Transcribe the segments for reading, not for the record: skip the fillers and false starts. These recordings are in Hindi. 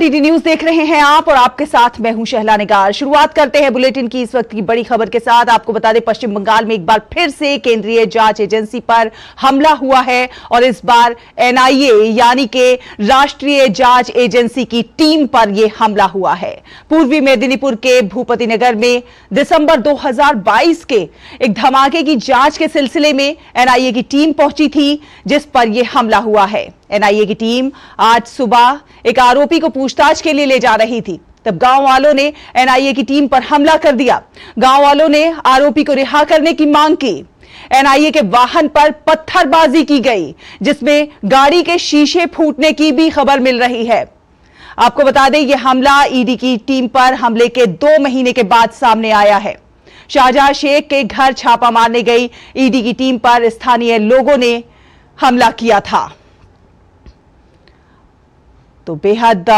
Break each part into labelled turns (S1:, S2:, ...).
S1: डीडी न्यूज देख रहे हैं आप और आपके साथ मैं हूं शहला निगार। शुरुआत करते हैं बुलेटिन की इस वक्त की बड़ी खबर के साथ। आपको बता दें, पश्चिम बंगाल में एक बार फिर से केंद्रीय जांच एजेंसी पर हमला हुआ है और इस बार एनआईए यानी कि राष्ट्रीय जांच एजेंसी की टीम पर यह हमला हुआ है। पूर्वी मेदिनीपुर के भूपति नगर में दिसंबर 2022 के एक धमाके की जांच के सिलसिले में एनआईए की टीम पहुंची थी, जिस पर यह हमला हुआ है। एनआईए की टीम आज सुबह एक आरोपी को पूछताछ के लिए ले जा रही थी, तब गांव वालों ने एनआईए की टीम पर हमला कर दिया। गांव वालों ने आरोपी को रिहा करने की मांग की। एनआईए के वाहन पर पत्थरबाजी की गई, जिसमें गाड़ी के शीशे फूटने की भी खबर मिल रही है। आपको बता दें, यह हमला ईडी की टीम पर हमले के 2 महीने के बाद सामने आया है। शाहजहां शेख के घर छापा मारने गई ईडी की टीम पर स्थानीय लोगों ने हमला किया था। तो बेहद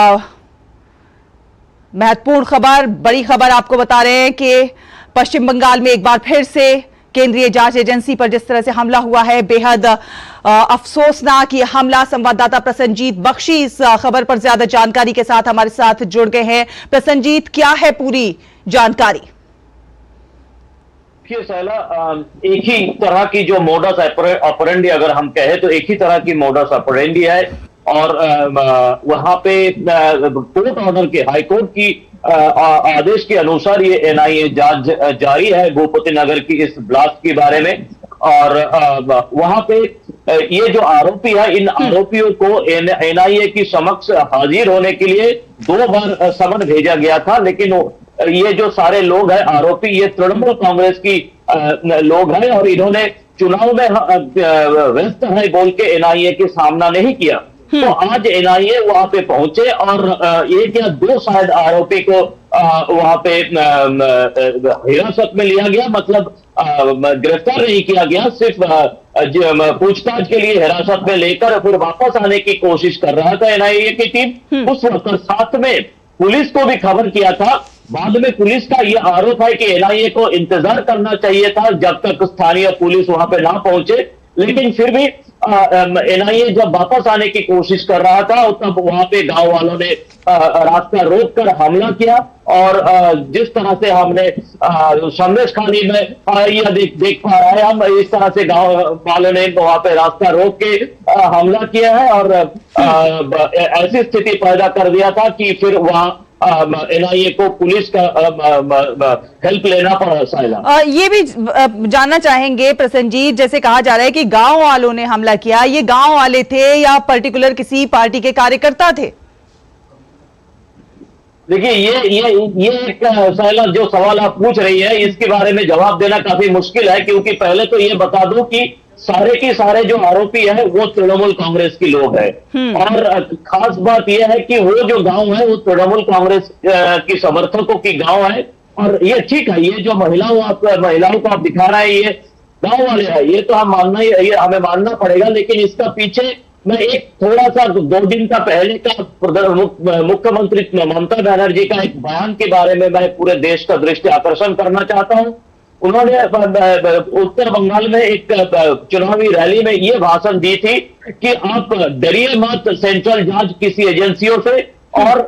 S1: महत्वपूर्ण खबर, बड़ी खबर आपको बता रहे हैं कि पश्चिम बंगाल में एक बार फिर से केंद्रीय जांच एजेंसी पर जिस तरह से हमला हुआ है, बेहद अफसोसनाक ये हमला। संवाददाता प्रसन्नजीत बख्शी इस खबर पर ज्यादा जानकारी के साथ हमारे साथ जुड़ गए हैं। प्रसन्नजीत, क्या है पूरी जानकारी?
S2: शैला, एक ही तरह की जो मोडस ऑपरेंडी अगर हम कहें तो एक ही तरह की मोडस ऑपरेंडी है और वहां पे कोर्ट ऑर्डर के हाई कोर्ट की आदेश के अनुसार ये एनआईए जांच जारी है भूपति नगर की इस ब्लास्ट के बारे में। और वहां पे ये जो आरोपी है, इन आरोपियों को एनआईए की समक्ष हाजिर होने के लिए 2 बार समन भेजा गया था, लेकिन ये जो सारे लोग हैं आरोपी, ये तृणमूल कांग्रेस की लोग हैं और इन्होंने चुनाव में व्यस्त है बोल के एनआईए के सामना नहीं किया। तो आज एनआईए वहां पे पहुंचे और एक या 2 शायद आरोपी को वहां पे हिरासत में लिया गया, मतलब गिरफ्तार नहीं किया गया, सिर्फ पूछताछ के लिए हिरासत में लेकर फिर वापस आने की कोशिश कर रहा था एनआईए की टीम। उस वक्त साथ में पुलिस को भी खबर किया था। बाद में पुलिस का यह आरोप है कि एनआईए को इंतजार करना चाहिए था जब तक स्थानीय पुलिस वहां पे ना पहुंचे, लेकिन फिर भी एनआईए जब वापस आने की कोशिश कर रहा था तब वहां पे गांव वालों ने रास्ता रोककर हमला किया। और जिस तरह से हमने संदेश खानी में यह देख पा रहे हैं हम, इस तरह से गांव वालों ने वहां पे रास्ता रोक के हमला किया है और ऐसी स्थिति पैदा कर दिया था कि फिर वहां एनआईए को पुलिस का हेल्प लेना पड़ा। साइला, ये भी
S1: जानना चाहेंगे प्रसन्नजीत, जैसे कहा जा रहा है कि गांव वालों ने हमला किया, ये गांव वाले थे या पर्टिकुलर किसी पार्टी के कार्यकर्ता थे?
S2: देखिए, ये एक साइला जो सवाल आप पूछ रही है, इसके बारे में जवाब देना काफी मुश्किल है, क्योंकि पहले तो ये बता दूं कि सारे के सारे जो आरोपी है वो तृणमूल कांग्रेस के लोग हैं। और खास बात यह है कि वो जो गांव है वो तृणमूल कांग्रेस की समर्थकों की गांव है। और ये ठीक है, ये जो महिलाओं को आप दिखा रहे हैं, ये गांव वाले हैं, ये तो ये हमें मानना पड़ेगा। लेकिन इसका पीछे मैं एक थोड़ा सा 2 दिन का पहले का मुख्यमंत्री ममता बनर्जी का एक बयान के बारे में मैं पूरे देश का दृष्टि आकर्षण करना चाहता हूं। उन्होंने उत्तर बंगाल में एक चुनावी रैली में यह भाषण दी थी कि आप डरिए मत सेंट्रल जांच किसी एजेंसियों से और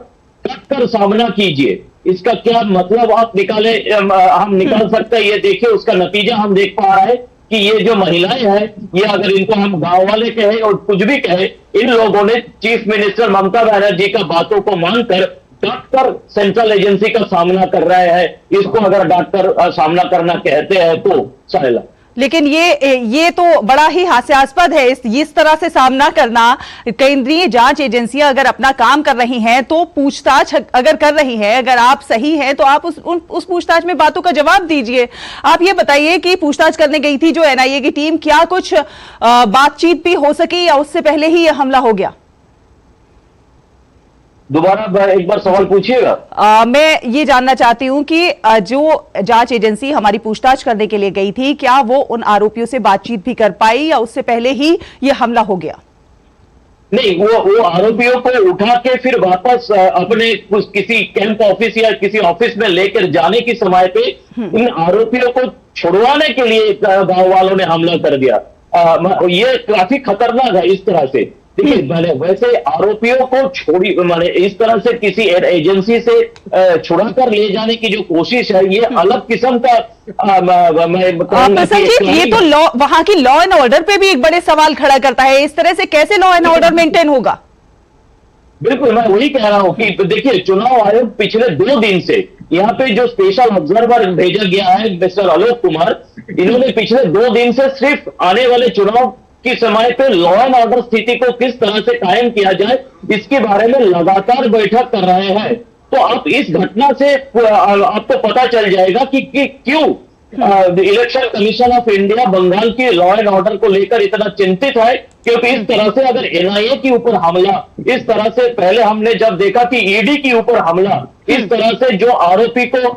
S2: डटकर सामना कीजिए। इसका क्या मतलब आप हम निकाल सकते हैं, ये देखिए उसका नतीजा हम देख पा रहे हैं कि ये जो महिलाएं हैं, ये अगर इनको हम गांव वाले कहें और कुछ भी कहें, इन लोगों ने चीफ मिनिस्टर ममता बनर्जी का बातों को मानकर डॉक्टर सेंट्रल एजेंसी का सामना कर रहे हैं। इसको अगर डॉक्टर सामना करना कहते हैं तो साहिला,
S1: लेकिन ये तो बड़ा ही हास्यास्पद है इस तरह से सामना करना। केंद्रीय जांच एजेंसियां अगर अपना काम कर रही हैं तो पूछताछ अगर कर रही है, अगर आप सही हैं तो आप उस पूछताछ में बातों का जवाब दीजिए। आप ये बताइए कि पूछताछ करने गई थी जो एनआईए की टीम, क्या कुछ बातचीत भी हो सकी या उससे पहले ही यह हमला हो गया?
S2: दोबारा एक बार सवाल पूछिएगा।
S1: मैं ये जानना चाहती हूं कि जो जांच एजेंसी हमारी पूछताछ करने के लिए गई थी, क्या वो उन आरोपियों से बातचीत भी कर पाई या उससे पहले ही ये हमला हो गया?
S2: नहीं, वो आरोपियों को उठा के फिर वापस अपने किसी कैंप ऑफिस या किसी ऑफिस में लेकर जाने के समय पे इन आरोपियों को छुड़वाने के लिए गांव वालों ने हमला कर दिया। ये काफी खतरनाक है इस तरह से। देखिए मैंने वैसे आरोपियों को छोड़ी माने इस तरह से किसी एजेंसी से छुड़ा कर ले जाने की जो कोशिश है ये अलग किस्म का मैं कहूंगा कि
S1: संजीव, ये तो लॉ, वहां की लॉ एंड ऑर्डर पे भी एक बड़े सवाल खड़ा करता है। इस तरह से कैसे लॉ एंड ऑर्डर मेंटेन होगा?
S2: बिल्कुल, मैं वही कह रहा हूं कि देखिए चुनाव आयोग पिछले 2 दिन से यहाँ पे जो स्पेशल ऑब्जर्वर भेजा गया है मिस्टर आलोक कुमार, इन्होंने पिछले 2 दिन से सिर्फ आने वाले चुनाव के समय पे लॉ एंड ऑर्डर स्थिति को किस तरह से कायम किया जाए इसके बारे में लगातार बैठक कर रहे हैं। तो आप इस घटना से आपको पता चल जाएगा कि क्यों election commission of India Bengal की लॉ एंड ऑर्डर को लेकर इतना चिंतित है। क्योंकि इस तरह से अगर एनआईए के ऊपर हमला, इस तरह से पहले हमने जब देखा कि ईडी के ऊपर हमला, इस तरह से जो आरोपी को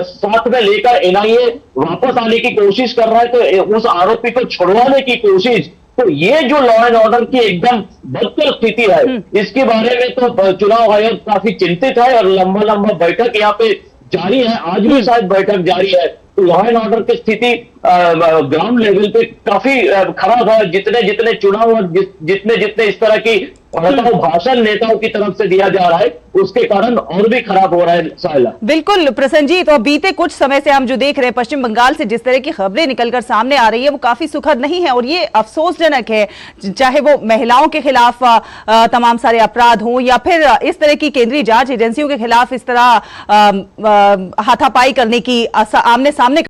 S2: साथ में लेकर एनआईए वापस आने की कोशिश कर रहा है तो उस आरोपी को छुड़वाने की कोशिश, तो ये जो लॉ एंड ऑर्डर की एकदम बदतर स्थिति है इसके बारे में तो चुनाव आयोग काफी चिंतित है और लंबा लंबा बैठक यहाँ पे जारी है। आज भी शायद बैठक जारी है। तो लॉ एंड ऑर्डर की स्थिति ग्राउंड लेवल पे काफी खराब है। जितने जितने चुनाव और जितने जितने इस तरह की भाषण नेताओं की तरफ से दिया जा रहा है उसके कारण और भी खराब हो रहा है। साहिला,
S1: बिल्कुल प्रसन्नजीत, तो बीते कुछ समय से हम जो देख रहे हैं पश्चिम बंगाल से जिस तरह की खबरें निकलकर सामने आ रही है वो काफी सुखद नहीं है और ये अफसोसजनक है। चाहे वो महिलाओं के खिलाफ तमाम सारे अपराध हों या फिर इस तरह की केंद्रीय जांच एजेंसियों के खिलाफ इस तरह हाथापाई करने की आमने सामने